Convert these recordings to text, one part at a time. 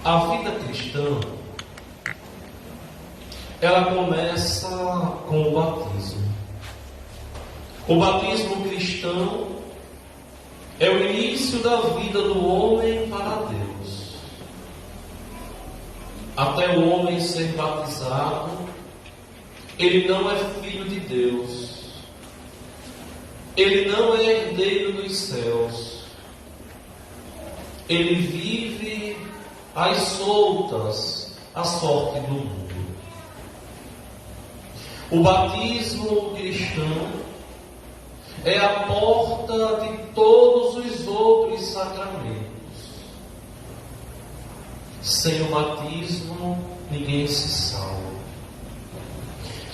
A vida cristã, ela começa com o batismo. O batismo cristão é o início da vida do homem para Deus. Até o homem ser batizado, ele não é filho de Deus. Ele não é herdeiro dos céus. Ele vive às soltas, à sorte do mundo. O batismo cristão é a porta de todos os outros sacramentos. Sem o batismo, ninguém se salva.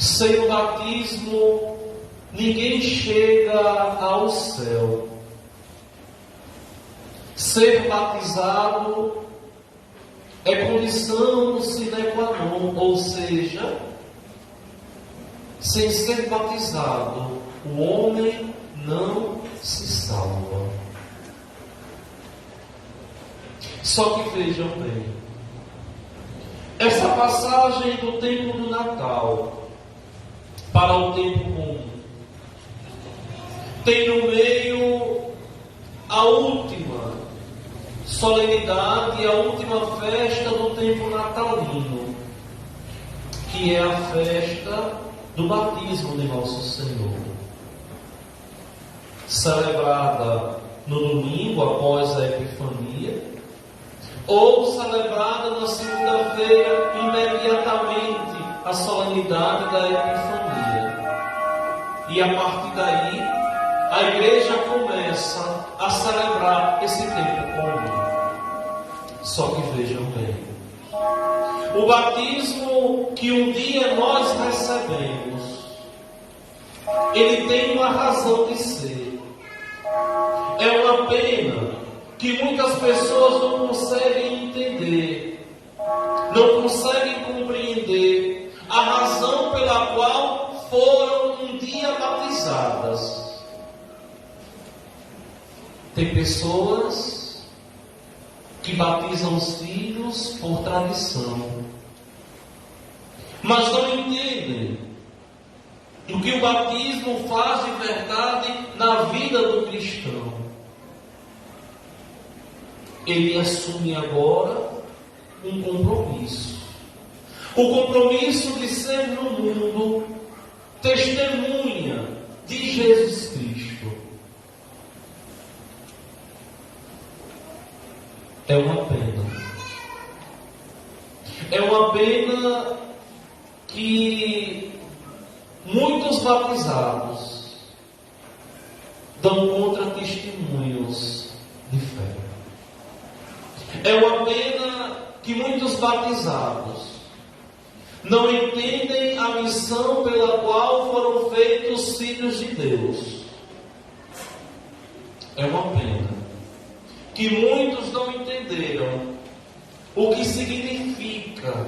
Sem o batismo, ninguém chega ao céu. Ser batizado é condição sine qua non, ou seja, sem ser batizado, o homem não se salva. Só que vejam bem, essa passagem do tempo do Natal para o tempo comum tem no meio a última solenidade, a última festa do tempo natalino, que é a festa do batismo de Nosso Senhor, celebrada no domingo após a Epifania, ou celebrada na segunda-feira imediatamente à solenidade da Epifania. E a partir daí, a igreja começa a celebrar esse tempo comum. Só que vejam bem, o batismo que um dia nós recebemos, ele tem uma razão de ser. É uma pena que muitas pessoas não conseguem entender, não conseguem compreender a razão pela qual foram um dia batizadas. Tem pessoas que batizam os filhos por tradição, mas não entendem o que o batismo faz de verdade na vida do cristão. Ele assume agora um compromisso. O compromisso de ser no mundo testemunha de Jesus Cristo. É uma pena. É uma pena que muitos batizados dão contra-testemunhos de fé. É uma pena que muitos batizados não entendem a missão pela qual foram feitos filhos de Deus. É uma pena que muitos não entenderam o que significa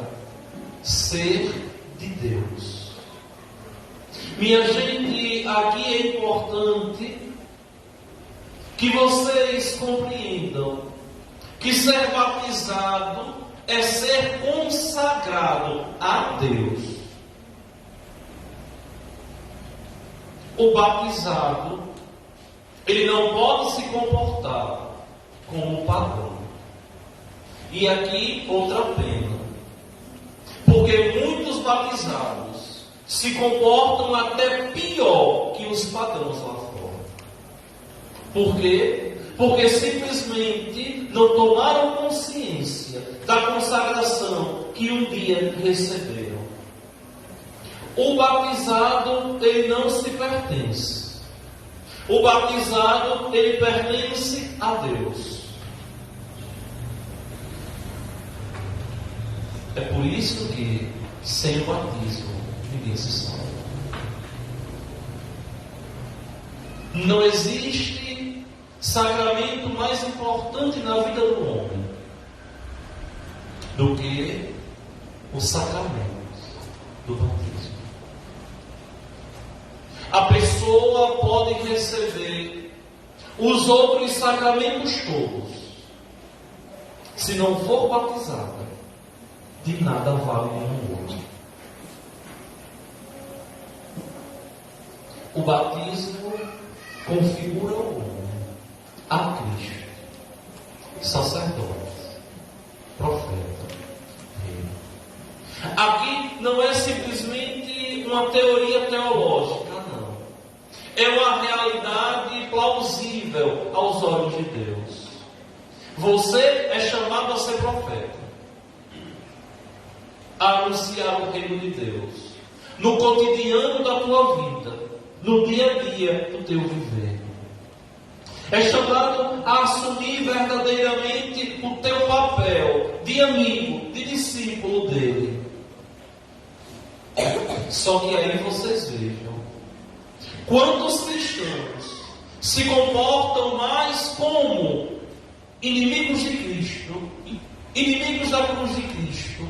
ser de Deus. Minha gente, aqui é importante que vocês compreendam que ser batizado é ser consagrado a Deus. O batizado, ele não pode se comportar como pagão. E aqui outra pena, porque muitos batizados se comportam até pior que os pagãos lá fora. Por quê? Porque simplesmente não tomaram consciência da consagração que um dia receberam. O batizado, ele não se pertence. O batizado, ele pertence a Deus. É por isso que, sem o batismo, ninguém se salva. Não existe sacramento mais importante na vida do homem do que o sacramento do batismo. A pessoa pode receber os outros sacramentos todos, se não for batizada, de nada vale nenhum outro. O batismo configura o homem a Cristo, sacerdote, profeta, rei. Aqui não é simplesmente uma teoria teológica, não. É uma realidade plausível aos olhos de Deus. Você é chamado a ser profeta, a anunciar o reino de Deus, no cotidiano da tua vida, no dia a dia do teu viver. É chamado a assumir verdadeiramente o teu papel de amigo, de discípulo dele. Só que aí vocês vejam quantos cristãos se comportam mais como inimigos de Cristo, inimigos da cruz de Cristo,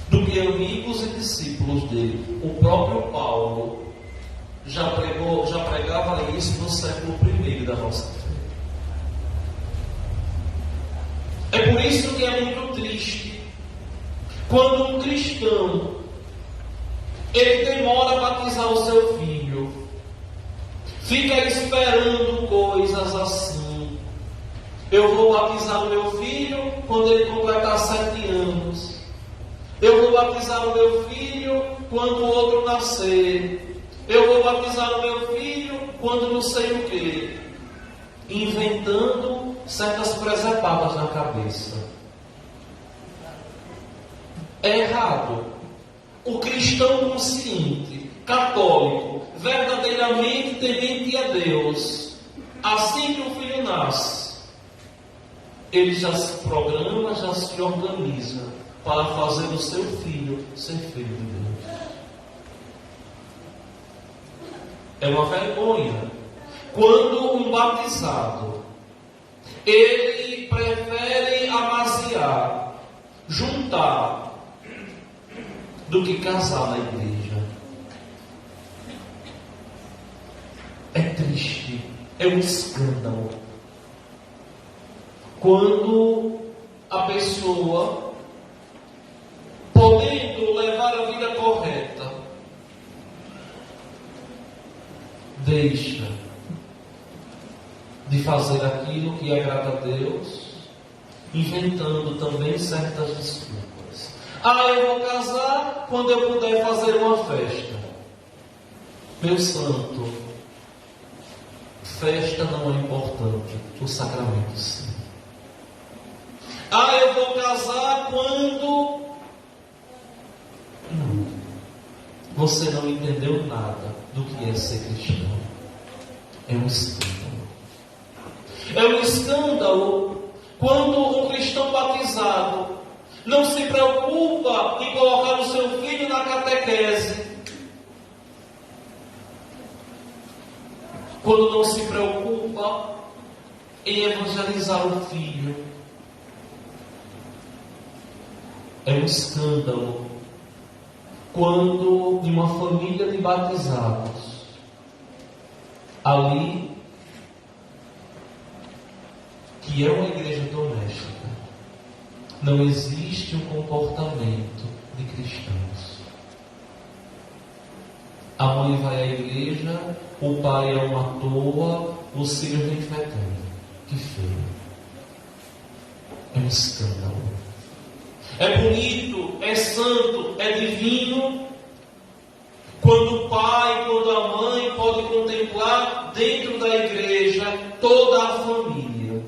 do que amigos e discípulos dele. O próprio Paulo já pregava isso no século I da nossa fé. É por isso que é muito triste quando um cristão ele demora a batizar o seu filho, fica esperando coisas assim. Eu vou batizar o meu filho quando ele completar 7 anos. Eu vou batizar o meu filho quando o outro nascer. Eu vou batizar o meu filho quando não sei o quê. Inventando certas presepadas na cabeça. É errado. O cristão consciente, católico, verdadeiramente temente a Deus, assim que o filho nasce, ele já se programa, já se organiza para fazer o seu filho ser filho de Deus. É uma vergonha quando um batizado ele prefere amaziar, juntar, do que casar na igreja. É triste, é um escândalo quando a pessoa, podendo levar a vida correta, deixa de fazer aquilo que agrada a Deus, inventando também certas desculpas. Eu vou casar quando eu puder fazer uma festa. Meu santo, festa não é importante, o sacramento sim. Eu vou casar quando... Não. Você não entendeu nada do que é ser cristão. É um escândalo. É um escândalo quando um cristão batizado não se preocupa em colocar o seu filho na catequese. Quando não se preocupa em evangelizar o filho. É um escândalo quando em uma família de batizados, ali, que é uma igreja doméstica, não existe um comportamento de cristãos. A mãe vai à igreja, o pai é uma toa, os filhos vêm fetando. Que feio. É um escândalo. É bonito, é santo, é divino, quando o pai, quando a mãe pode contemplar dentro da igreja toda a família.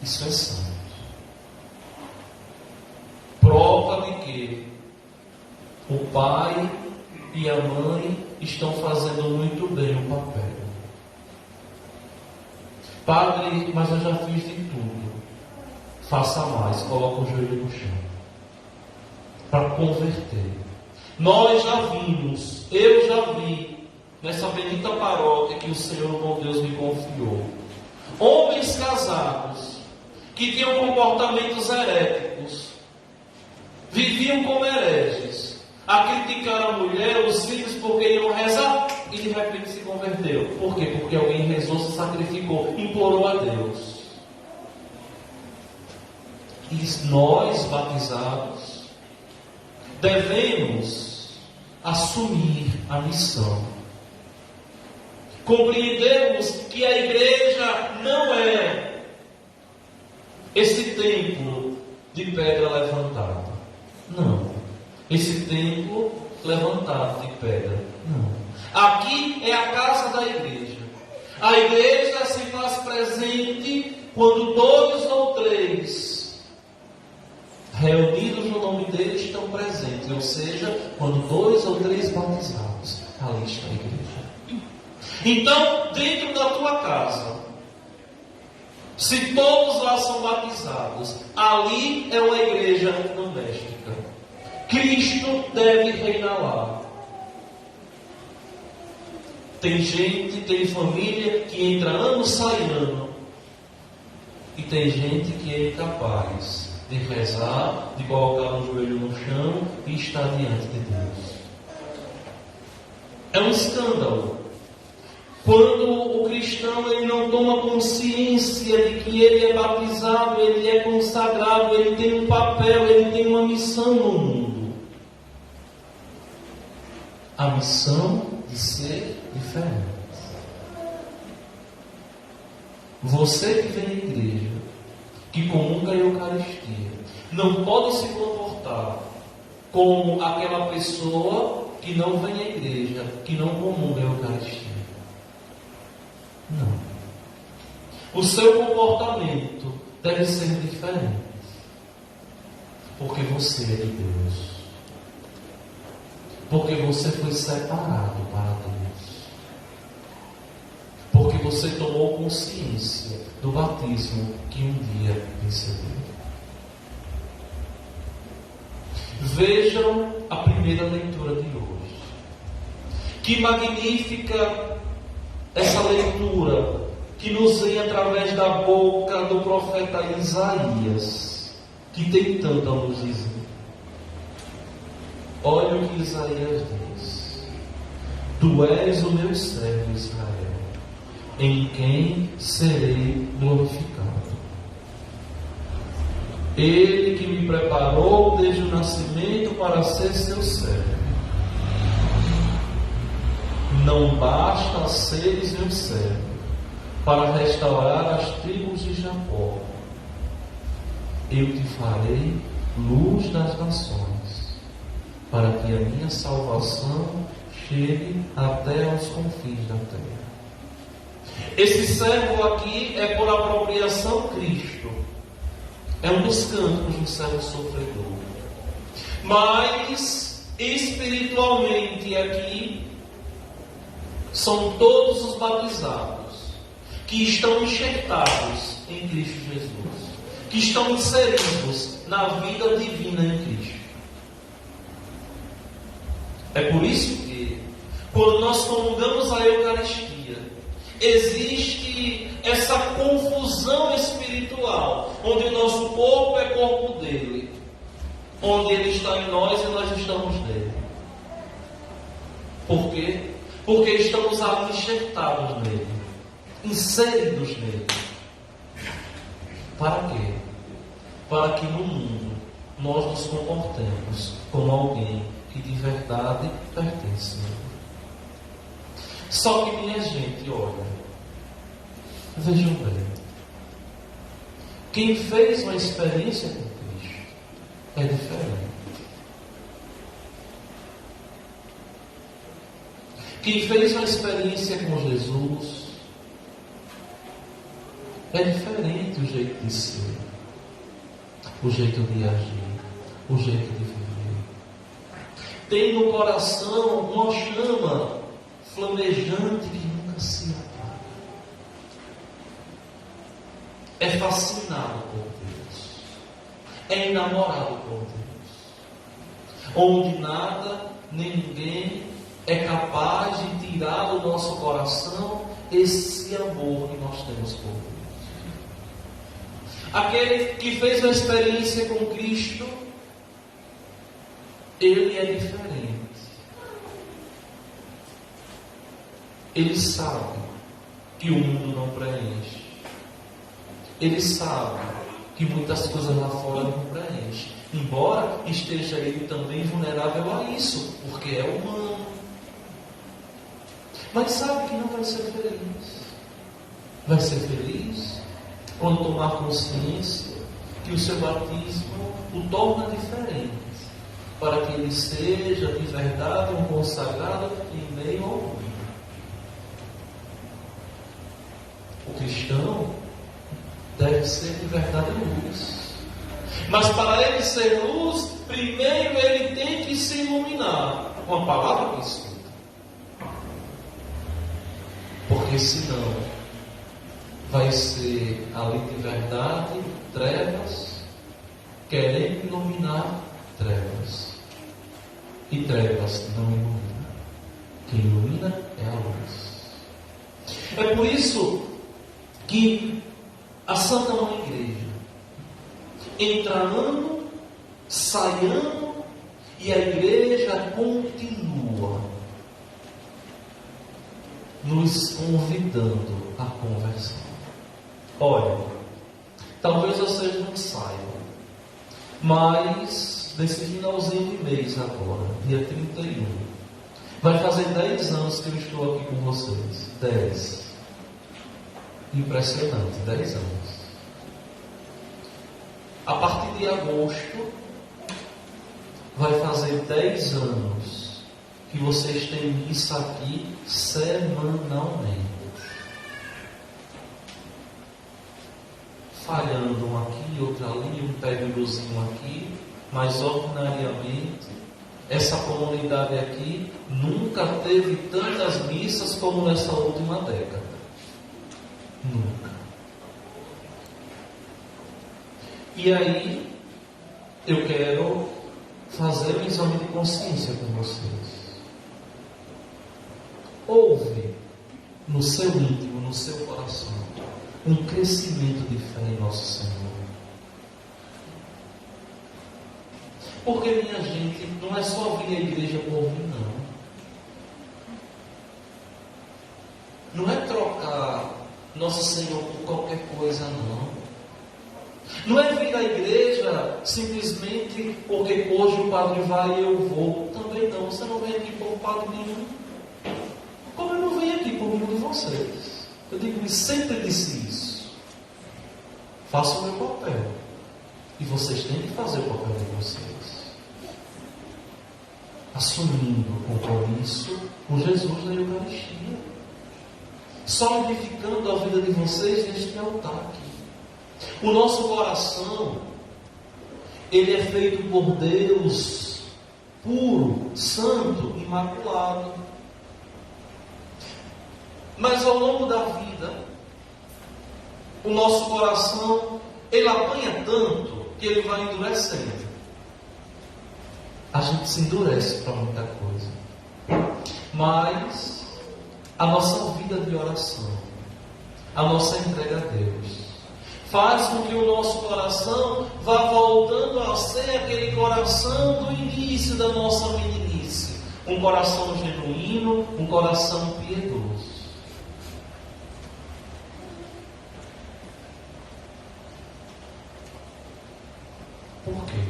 Isso é santo. Prova de que o pai e a mãe estão fazendo muito bem o papel. Padre, mas eu já fiz de tudo. Faça mais, coloca o joelho no chão. Para converter. Nós já vimos, eu já vi, nessa bendita paróquia que o Senhor, bom Deus, me confiou, homens casados, que tinham comportamentos heréticos, viviam como hereges, a criticar a mulher, os filhos, porque iam rezar, e de repente se converteu. Por quê? Porque alguém rezou, se sacrificou, implorou a Deus. E nós, batizados, devemos assumir a missão. Compreendemos que a igreja não é esse templo de pedra levantada. Não. Esse templo levantado de pedra. Não. Aqui é a casa da igreja. A igreja se faz presente quando 2 ou 3 reunidos no nome dele estão presentes. Ou seja, quando 2 ou 3 batizados, ali está a igreja. Então, dentro da tua casa, se todos lá são batizados, ali é uma igreja doméstica. Cristo deve reinar lá. Tem gente, tem família que entra ano, sai ano. E tem gente que é incapaz de rezar, de colocar o joelho no chão e estar diante de Deus. É um escândalo. Quando o cristão ele não toma consciência de que ele é batizado, ele é consagrado, ele tem um papel, ele tem uma missão no mundo. A missão de ser diferente. Você que vem à igreja, que comunga a Eucaristia, não pode se comportar como aquela pessoa que não vem à igreja, que não comunga a Eucaristia. Não. O seu comportamento deve ser diferente. Porque você é de Deus. Porque você foi separado para Deus. Porque você tomou consciência do batismo que um dia recebeu. Vejam a primeira leitura de hoje. Que magnífica essa leitura que nos vem através da boca do profeta Isaías, que tem tanto a nos dizer. Olha o que Isaías diz: Tu és o meu servo Israel, em quem serei glorificado. Ele que me preparou desde o nascimento para ser seu servo. Não basta seres meu servo para restaurar as tribos de Jacó. Eu te farei luz das nações, para que a minha salvação chegue até aos confins da terra. Esse servo aqui é por apropriação Cristo. É um dos cantos do servo sofredor. Mas, espiritualmente aqui, são todos os batizados que estão enxertados em Cristo Jesus, que estão inseridos na vida divina em Cristo. É por isso que, quando nós comungamos a Eucaristia, existe essa confusão espiritual, onde o nosso corpo é corpo dele, onde ele está em nós e nós estamos nele. Por quê? Porque estamos ali enxertados nele, inseridos nele. Para quê? Para que no mundo nós nos comportemos como alguém que de verdade pertence a ele. Só que, minha gente, olha, vejam bem, quem fez uma experiência com Cristo é diferente. Quem fez uma experiência com Jesus é diferente o jeito de ser, o jeito de agir, o jeito de viver. Tem no coração uma chama flamejante que nunca se apaga. É fascinado por Deus. É enamorado por Deus. Onde nada, nem ninguém é capaz de tirar do nosso coração esse amor que nós temos por Deus. Aquele que fez uma experiência com Cristo, ele é diferente. Ele sabe que o mundo não preenche. Ele sabe que muitas coisas lá fora não preenchem. Embora esteja ele também vulnerável a isso, porque é humano. Mas sabe que não vai ser feliz. Vai ser feliz quando tomar consciência que o seu batismo o torna diferente, para que ele seja de verdade um consagrado em meio ao mundo. O cristão deve ser de verdade luz. Mas para ele ser luz, primeiro ele tem que se iluminar com a palavra que escuta. Porque senão vai ser ali de verdade trevas, querendo iluminar trevas. E trevas não ilumina. Quem ilumina é a luz. É por isso que a Santa Mãe Igreja entra ano, sai ano, e a Igreja continua nos convidando à conversão. Olha, talvez vocês não saibam, mas nesse finalzinho de mês agora, dia 31, vai fazer 10 anos que eu estou aqui com vocês. 10. Impressionante, 10 anos. A partir de agosto, vai fazer 10 anos que vocês têm missa aqui semanalmente. Falhando um aqui, outro ali, um períodozinho aqui, mas ordinariamente, essa comunidade aqui nunca teve tantas missas como nessa última década. Nunca. E aí, eu quero fazer um exame de consciência com vocês. Houve no seu íntimo, no seu coração, um crescimento de fé em nosso Senhor. Porque, minha gente, não é só vir à igreja por vir, não. Não é trocar Nosso Senhor por qualquer coisa, não. Não é vir à igreja simplesmente porque hoje o padre vai e eu vou. Também não. Você não vem aqui por padre nenhum. Como eu não venho aqui por nenhum de vocês. Eu digo, sempre disse isso. Faço o meu papel. E vocês têm que fazer o papel de vocês. Assumindo o compromisso com Jesus na Eucaristia. Solidificando a vida de vocês neste altar aqui. O nosso coração, ele é feito por Deus, puro, santo, imaculado. Mas ao longo da vida, o nosso coração, ele apanha tanto que ele vai endurecendo. A gente se endurece para muita coisa. Mas a nossa vida de oração, a nossa entrega a Deus, faz com que o nosso coração vá voltando a ser aquele coração do início da nossa meninice. Um coração genuíno, um coração piedoso. Por quê?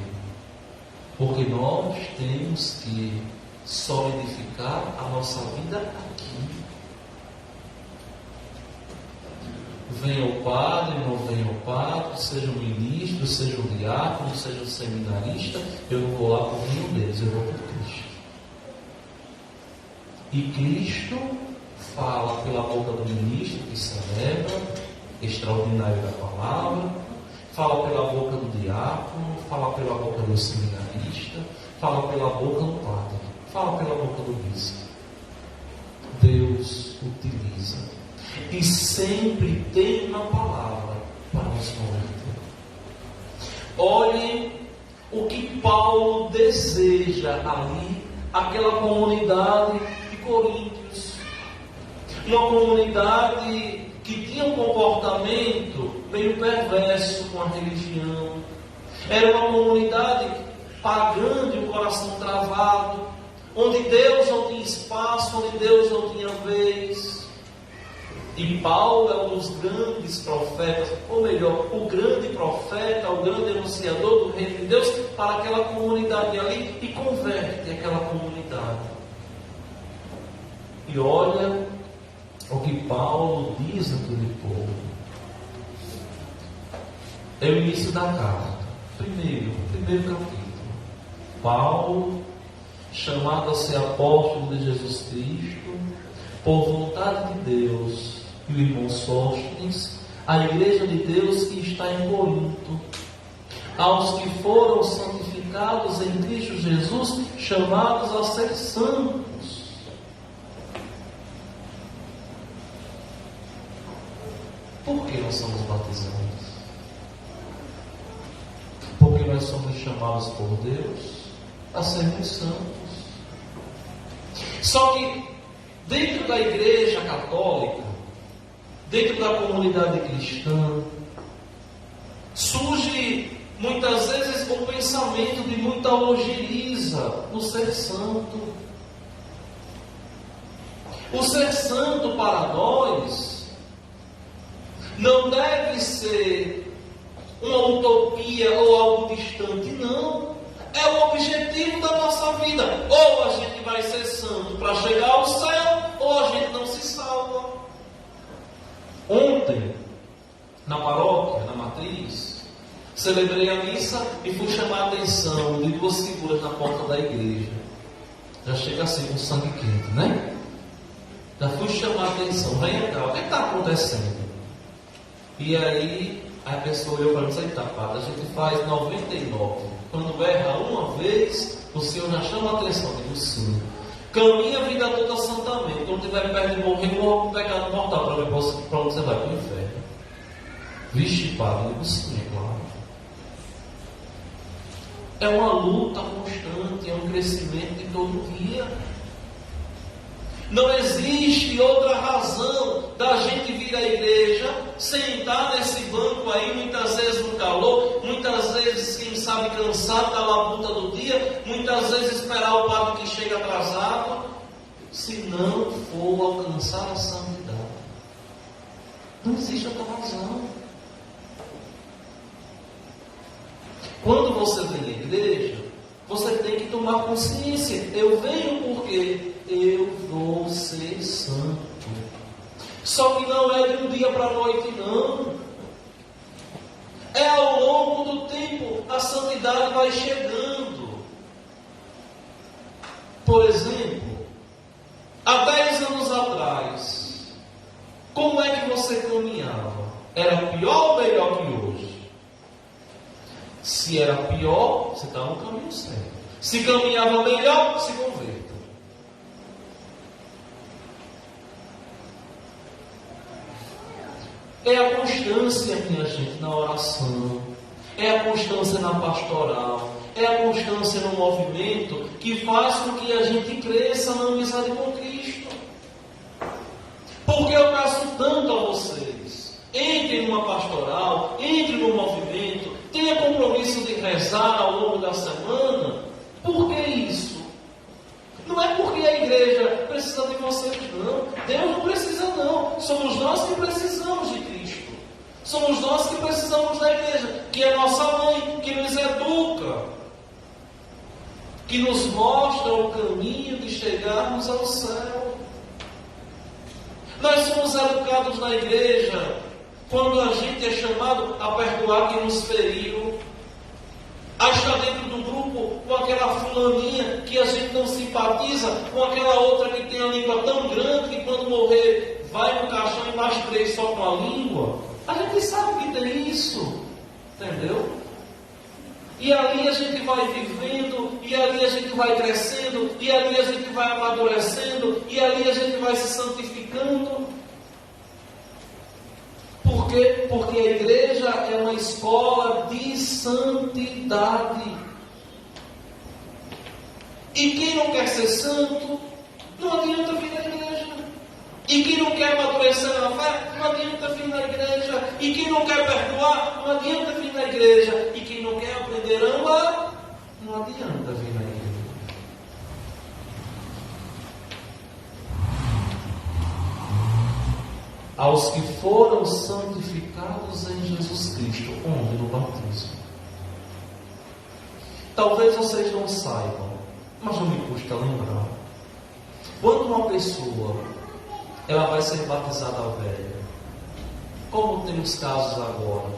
Porque nós temos que solidificar a nossa vida aqui. Venha o padre, não venha o padre, seja o ministro, seja o diácono, seja o seminarista, eu não vou lá por nenhum deles, eu vou por Cristo. E Cristo fala pela boca do ministro que celebra, extraordinário da palavra, fala pela boca do diácono, fala pela boca do seminarista, fala pela boca do padre, fala pela boca do bispo. Deus utiliza. E sempre tem uma palavra para nos converter. Olhem o que Paulo deseja ali, aquela comunidade de Coríntios. Uma comunidade que tinha um comportamento meio perverso com a religião. Era uma comunidade pagã de um coração travado, onde Deus não tinha espaço, onde Deus não tinha vez. E Paulo é um dos grandes profetas, ou melhor, o grande profeta, o grande anunciador do reino de Deus para aquela comunidade ali e converte aquela comunidade. E olha o que Paulo diz àquele povo. É o início da carta. Primeiro capítulo. Paulo, chamado a ser apóstolo de Jesus Cristo, por vontade de Deus, e o irmão Sóstenes, a igreja de Deus que está em Corinto, aos que foram santificados em Cristo Jesus, chamados a ser santos. Por que nós somos batizados? Porque nós somos chamados por Deus a sermos santos. Só que dentro da igreja católica, dentro da comunidade cristã, surge muitas vezes o pensamento de muita ojeriza no ser santo. O ser santo para nós não deve ser uma utopia ou algo distante, não. É o objetivo da nossa vida. Ou a gente vai ser santo para chegar ao céu, ou a gente não se salva. Ontem, na paróquia, na matriz, celebrei a missa e fui chamar a atenção de duas figuras na porta da igreja. Já chega assim com sangue quente, né? Já fui chamar a atenção. Vem cá, o que está acontecendo? E aí a pessoa olhou para mim e disse: eita, padre, a gente faz 99. Quando erra uma vez, o Senhor já chama a atenção. Eu digo: sim. Caminha a vida toda santamente. Quando estiver perto de morrer, morra com pecado mortal para ver para onde você vai, para o inferno. Vixe, padre, eu digo: sim, é claro. É uma luta constante, é um crescimento de todo dia. Não existe outra razão da gente vir à igreja, sentar nesse banco aí, muitas vezes no calor, muitas vezes, quem sabe, cansado da labuta do dia, muitas vezes esperar o padre que chega atrasado, se não for alcançar a santidade. Não existe outra razão. Quando você vem à igreja, você tem que tomar consciência. Eu venho porque eu vou ser santo. Só que não é de um dia para a noite, não. É ao longo do tempo, a santidade vai chegando. Por exemplo, há 10 anos atrás, como é que você caminhava? Era pior ou melhor que hoje? Se era pior, você está no caminho certo. Se caminhava melhor, se converta. É a constância, minha gente, na oração. É a constância na pastoral. É a constância no movimento que faz com que a gente cresça na amizade com Cristo. Porque eu peço tanto a vocês. Entrem numa pastoral, entrem no movimento, tenha compromisso de rezar ao longo da semana. Por que isso? Não é porque a igreja precisa de vocês, não. Deus não precisa, não. Somos nós que precisamos de Cristo. Somos nós que precisamos da igreja, que é nossa mãe, que nos educa, que nos mostra o caminho de chegarmos ao céu. Nós somos educados na igreja quando a gente é chamado a perdoar quem nos feriu, a estar dentro do grupo com aquela fulaninha que a gente não simpatiza, com aquela outra que tem a língua tão grande que quando morrer vai no caixão e mais 3 só com a língua. A gente sabe que tem isso, entendeu? E ali a gente vai vivendo, e ali a gente vai crescendo, e ali a gente vai amadurecendo, e ali a gente vai se santificando. Por quê? Porque a igreja é uma escola de santidade. E quem não quer ser santo, não adianta vir na igreja. E quem não quer amadurecer na fé, não adianta vir na igreja. E quem não quer perdoar, não adianta vir na igreja. E quem não quer aprender a amar, não adianta vir na igreja. aos que foram santificados em Jesus Cristo. Onde? No batismo. Talvez vocês não saibam, mas não me custa lembrar. Quando uma pessoa ela vai ser batizada velha, como tem os casos agora,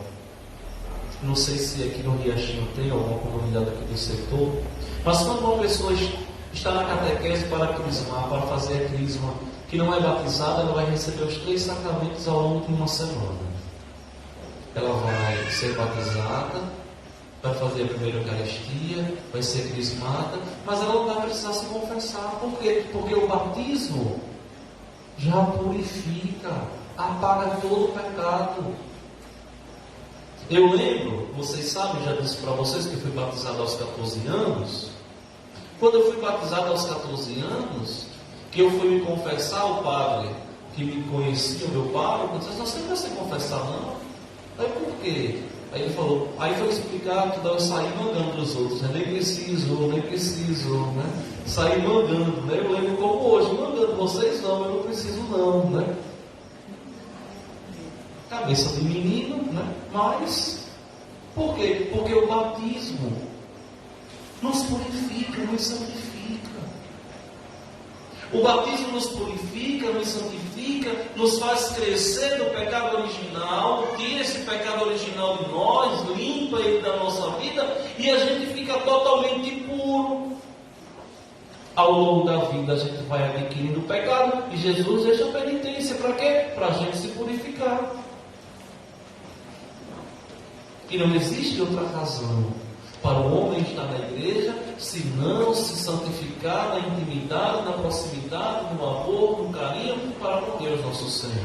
não sei se aqui no Riachinho tem alguma comunidade aqui do setor, mas quando uma pessoa está na catequese para crismar, para fazer a crisma, que não é batizada, ela vai receber os 3 sacramentos ao longo de uma semana. Ela vai ser batizada, vai fazer a primeira Eucaristia, vai ser crismada, mas ela não vai precisar se confessar. Por quê? Porque o batismo já purifica, apaga todo o pecado. Eu lembro, vocês sabem, já disse para vocês que eu fui batizado aos 14 anos. Quando eu fui batizado aos 14 anos, que eu fui me confessar, o padre que me conhecia, o meu pároco, disse: você não vai se confessar não? Aí por quê? Aí ele falou, aí foi explicar que eu saí mandando para os outros, né? Nem preciso, né? Saí mandando, né? Eu lembro como hoje, mandando, vocês não, eu não preciso não, né? Cabeça de menino, né? Mas, por quê? Porque o batismo nos purifica, nos santifica. O batismo nos purifica, nos santifica, nos faz crescer do pecado original, tira esse pecado original de nós, limpa ele da nossa vida e a gente fica totalmente puro. Ao longo da vida a gente vai adquirindo o pecado e Jesus deixa a penitência. Para quê? Para a gente se purificar. E não existe outra razão para o homem estar na igreja, se não se santificar na intimidade, na proximidade, no amor, no carinho para com Deus nosso Senhor.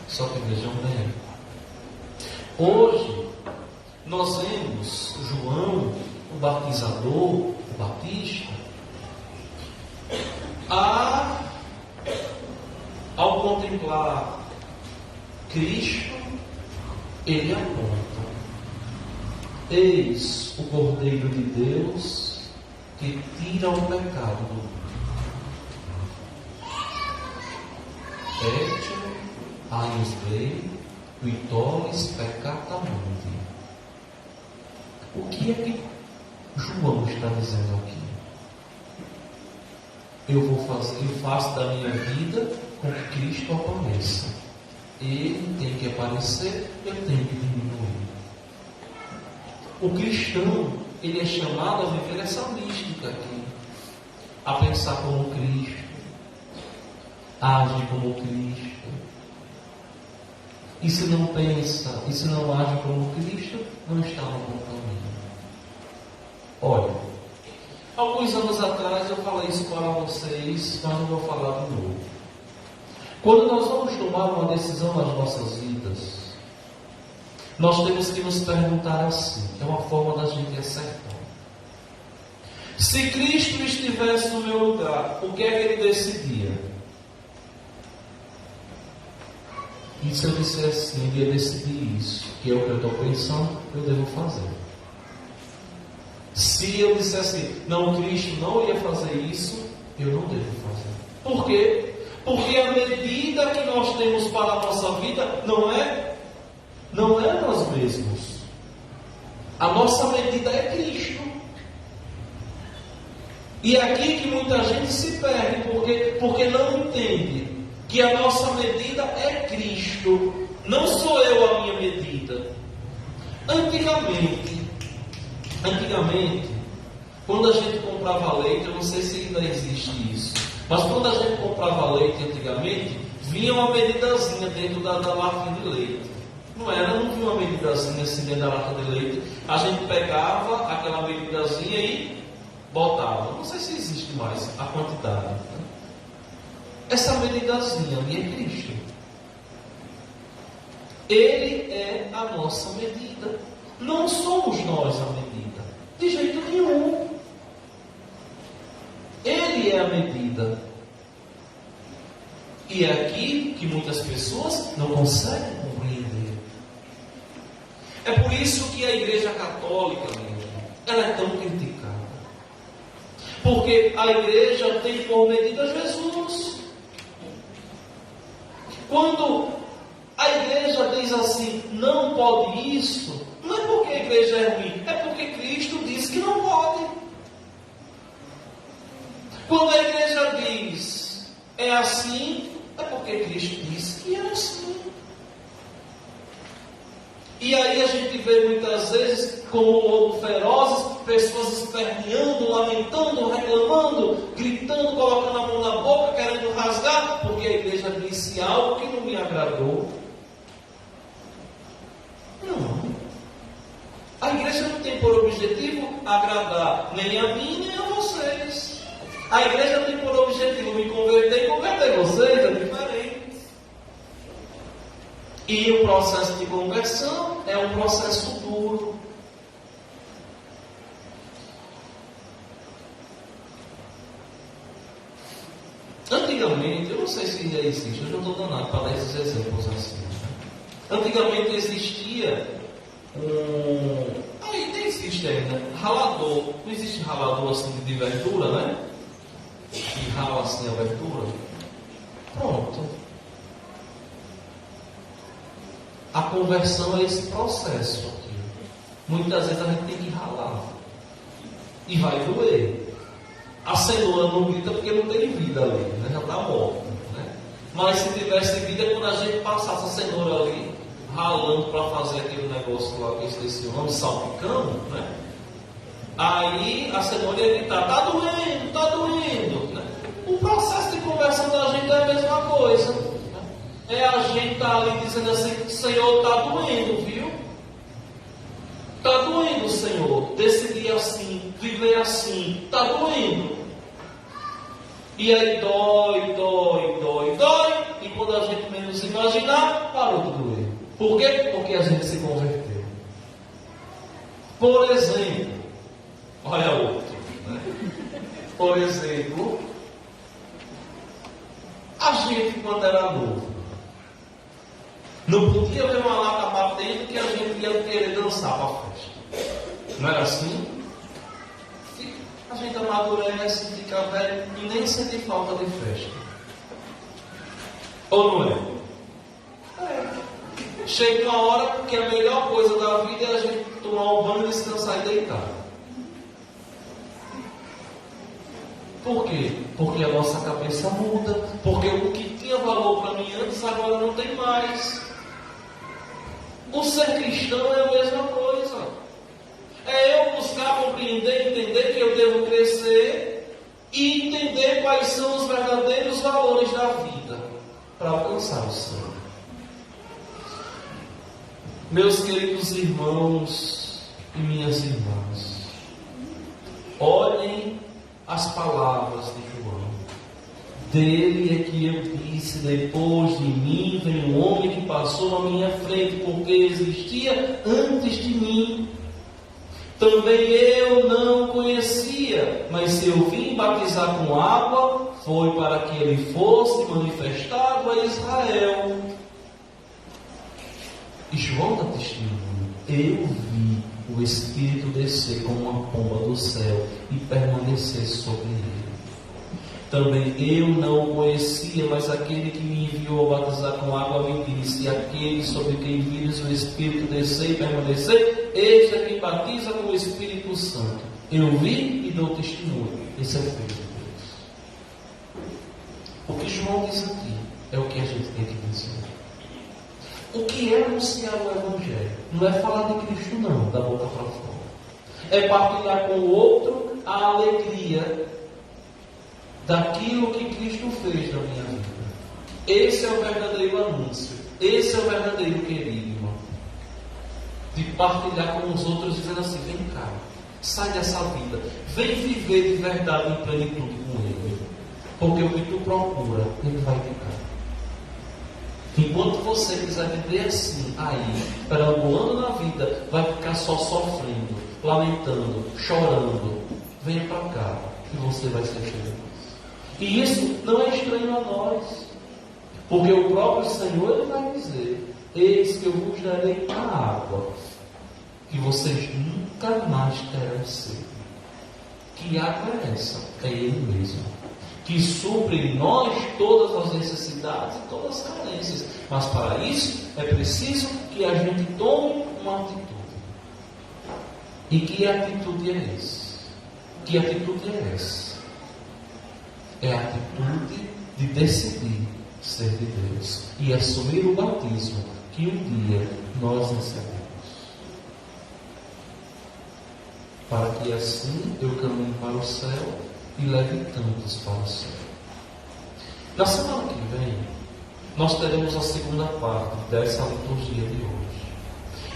Só que vejam bem, hoje nós vemos João, o batizador, o Batista, ao contemplar Cristo, ele aponta: eis o Cordeiro de Deus que tira o pecado do mundo. Et aius Dei, qui tollis peccata mundi. O que é que João está dizendo aqui? Eu faço da minha vida com que Cristo apareça. Ele tem que aparecer, eu tenho que diminuir. O cristão, ele é chamado a viver essa mística aqui, a pensar como Cristo, a agir como Cristo. E se não pensa, e se não age como Cristo, não está no bom caminho. Olha, alguns anos atrás eu falei isso para vocês, mas não vou falar de novo. Quando nós vamos tomar uma decisão nas nossas vidas, nós temos que nos perguntar assim, é uma forma da gente acertar. Se Cristo estivesse no meu lugar, o que é que ele decidia? E se eu disser assim, ele ia decidir isso, que é o que eu estou pensando, eu devo fazer. Se eu disser assim, não, Cristo não ia fazer isso, eu não devo fazer. Por quê? Porque a medida que nós temos para a nossa vida não é nós mesmos. A nossa medida é Cristo. E é aqui que muita gente se perde, porque não entende que a nossa medida é Cristo. Não sou eu a minha medida. Antigamente, quando a gente comprava leite, eu não sei se ainda existe isso, mas quando a gente comprava leite antigamente, vinha uma medidazinha dentro da latinha de leite. Não vinha uma medidazinha assim dentro da lata de leite. A gente pegava aquela medidazinha e botava. Não sei se existe mais a quantidade. Essa medidazinha ali é Cristo. Ele é a nossa medida. Não somos nós a medida. De jeito nenhum. Ele é a medida. E é aqui que muitas pessoas não conseguem compreender. É por isso que a Igreja Católica, ela é tão criticada. Porque a Igreja tem por medida Jesus. Quando a igreja diz assim, não pode isso, não é porque a igreja é ruim, é porque Cristo disse que não pode. Quando a igreja diz, é assim, é porque Cristo disse que é assim. E aí a gente vê muitas vezes, como lobo ferozes, pessoas esperneando, lamentando, reclamando, gritando, colocando a mão na boca, querendo rasgar, porque a igreja disse algo que não me agradou. Não. A igreja não tem por objetivo agradar nem a mim, nem a vocês. A igreja tem por objetivo me converter e converter vocês, é diferente. E o processo de conversão é um processo duro. Antigamente, eu não sei se ainda existe, eu já estou danado para dar esses exemplos assim. Antigamente existia aí nem existe ainda, ralador. Não existe ralador assim de verdura, né? Que rala assim a verdura. Pronto. A conversão é esse processo aqui. Muitas vezes a gente tem que ralar. E vai doer. A cenoura não grita porque não tem vida ali, né? Já está morta. Né? Mas se tivesse vida, quando a gente passasse a cenoura ali, ralando para fazer aquele negócio lá que eu esqueci o nome, salpicando, né? Aí a cenoura ia gritar, está doendo, está doendo. Né? O processo de conversão da gente é a mesma coisa. É a gente estar ali dizendo assim, Senhor, está doendo, viu? Está doendo, Senhor, decidir assim, viver assim, está doendo. E aí dói, dói, dói, dói, e quando a gente menos imaginar, parou de doer. Por quê? Porque a gente se converteu. Por exemplo, olha outro, né? Por exemplo, a gente quando era novo, não podia ver uma lata batendo que a gente ia querer dançar para a festa. Não era assim? A gente amadurece, fica velho e nem sente falta de festa. Ou não é? É. Chega uma hora que a melhor coisa da vida é a gente tomar um banho, descansar e deitar. Por quê? Porque a nossa cabeça muda. Porque o que tinha valor para mim antes, agora não tem mais. O ser cristão é a mesma coisa. É eu buscar compreender, entender que eu devo crescer e entender quais são os verdadeiros valores da vida para alcançar o céu. Meus queridos irmãos e minhas irmãs, olhem as palavras de João. Dele é que eu disse, depois de mim vem um homem que passou na minha frente, porque existia antes de mim. Também eu não conhecia, mas se eu vim batizar com água, foi para que ele fosse manifestado a Israel. E João dá testemunho. Eu vi o Espírito descer como uma pomba do céu e permanecer sobre ele. Também eu não o conhecia, mas aquele que me enviou a batizar com água me disse: aquele sobre quem vires o Espírito descer e permanecer, este é quem batiza com o Espírito Santo. Eu vi e dou testemunho. Esse é o Filho de Deus. O que João diz aqui é o que a gente tem que dizer. O que é anunciar o Evangelho? Não é falar de Cristo não, da boca para fora. É partilhar com o outro a alegria daquilo que Cristo fez na minha vida. Esse é o verdadeiro anúncio. Esse é o verdadeiro querigma. De partilhar com os outros, dizendo assim: vem cá, sai dessa vida, vem viver de verdade em plenitude com Ele. Porque o que tu procura, Ele vai ficar. Enquanto você quiser viver assim, aí, perambolando na vida, vai ficar só sofrendo, lamentando, chorando. Venha para cá, que você vai ser feliz. E isso não é estranho a nós, porque o próprio Senhor ele vai dizer: eis que eu vos darei a água, que vocês nunca mais terão sede. Que água é essa? É Ele mesmo. que supre em nós todas as necessidades e todas as carências. Mas para isso é preciso que a gente tome uma atitude. E que atitude é essa? Que atitude é essa? É a atitude de decidir ser de Deus e assumir o batismo que um dia nós recebemos. Para que assim eu caminhe para o céu e leve tantos para o céu. Na semana que vem, nós teremos a segunda parte dessa liturgia de hoje.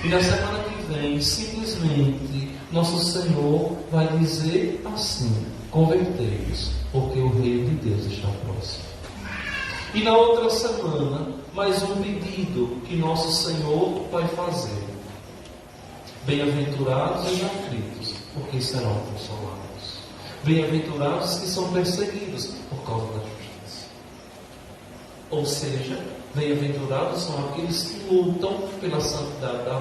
E na semana que vem, simplesmente, nosso Senhor vai dizer assim: convertei-vos, porque o reino de Deus está próximo. E na outra semana, mais um pedido que nosso Senhor vai fazer: bem-aventurados os aflitos, porque serão consolados. Bem-aventurados que são perseguidos por causa da justiça. Ou seja, bem-aventurados são aqueles que lutam pela santidade da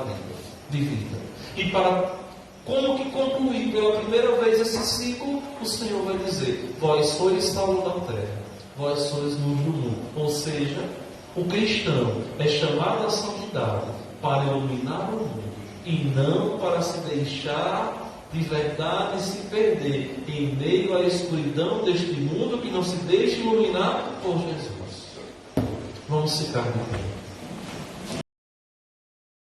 vida. E para como que concluir pela primeira vez esse ciclo, o Senhor vai dizer: vós sois sal da terra, vós sois luz do mundo. Ou seja, o cristão é chamado à santidade para iluminar o mundo e não para se deixar de verdade se perder em meio à escuridão deste mundo que não se deixa iluminar por Jesus. Vamos ficar de pé.